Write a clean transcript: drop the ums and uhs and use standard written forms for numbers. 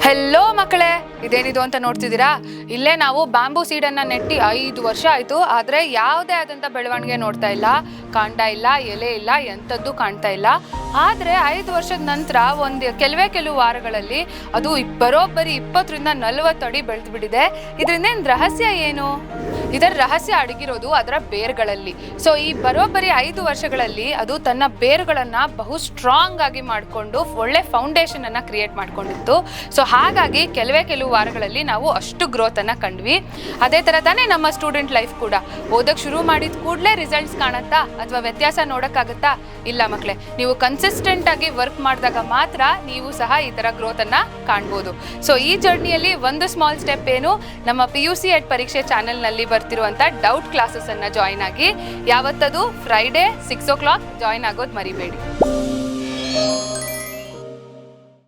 Hello ಮಕ್ಕಳೇ, ಇದೇನಿದು ಅಂತ ನೋಡ್ತಿದ್ದೀರಾ? ಇಲ್ಲೇ ನಾವು ಬ್ಯಾಂಬೂ ಸೀಡನ್ನ ನೆಟ್ಟಿ 5 ವರ್ಷ ಆಯ್ತು. ಆದ್ರೆ ಯಾವುದೇ ಆದಂತ ಬೆಳವಣಿಗೆ ನೋಡ್ತಾ ಇಲ್ಲ, ಕಾಂಡ ಇಲ್ಲ, ಎಲೆ ಇಲ್ಲ, ಎಂಥದ್ದು ಕಾಣ್ತಾ ಇಲ್ಲ. ಆದ್ರೆ 5 ವರ್ಷದ ನಂತರ ಕೆಲವು ವಾರಗಳಲ್ಲಿ ಅದು ಬರೋಬ್ಬರಿ 20ರಿಂದ 40 ಅಡಿ ಬೆಳೆದು ಬಿಟ್ಟಿದೆ. ಇದರಿಂದ ರಹಸ್ಯ ಏನು? ಇದರ ರಹಸ್ಯ ಅಡಗಿರೋದು ಅದರ ಬೇರುಗಳಲ್ಲಿ. ಸೊ ಈ ಬರೋಬ್ಬರಿ 5 ವರ್ಷಗಳಲ್ಲಿ ಅದು ತನ್ನ ಬೇರುಗಳನ್ನ ಬಹು ಸ್ಟ್ರಾಂಗ್ ಆಗಿ ಮಾಡಿಕೊಂಡು ಒಳ್ಳೆ ಫೌಂಡೇಶನ್ ಅನ್ನ ಕ್ರಿಯೇಟ್ ಮಾಡ್ಕೊಂಡಿತ್ತು. ಸೊ ಹಾಗಾಗಿ ಕೆಲವು ವಾರಗಳಲ್ಲಿ ನಾವು ಅಷ್ಟು ಗ್ರೋತ್ ಅನ್ನ ಕಂಡ್ವಿ. ಅದೇ ತರ ತಾನೇ ನಮ್ಮ ಸ್ಟೂಡೆಂಟ್ ಲೈಫ್ ಕೂಡ. ಓದಕ್ ಶುರು ಮಾಡಿದ ಕೂಡಲೇ ರಿಸಲ್ಟ್ಸ್ ಕಾಣತ್ತಾ ಅಥವಾ ವ್ಯತ್ಯಾಸ ನೋಡಕ್ಕಾಗತ್ತಾ? ಇಲ್ಲ ಮಕ್ಕಳೇ, ನೀವು ಕನ್ಸಿಸ್ಟೆಂಟ್ ಆಗಿ ವರ್ಕ್ ಮಾಡಿದಾಗ ಮಾತ್ರ ನೀವು ಸಹ ಈ ತರ ಗ್ರೋತ್ ಅನ್ನ ಕಾಣ್ಬೋದು. ಸೊ ಈ ಜರ್ನಿಯಲ್ಲಿ ಒಂದು ಸ್ಮಾಲ್ ಸ್ಟೆಪ್ ಏನು, ನಮ್ಮ PUC ಎಡ್ ಪರೀಕ್ಷೆ ಚಾನೆಲ್ ನಲ್ಲಿ ಬರ್ತಿರುವಂತ ಡೌಟ್ ಕ್ಲಾಸಸ್ ಅನ್ನ ಜಾಯಿನ್ ಆಗಿ. ಯಾವತ್ತದು? ಫ್ರೈಡೇ 6 o'clock ಜಾಯಿನ್ ಆಗೋದು ಮರಿಬೇಡಿ.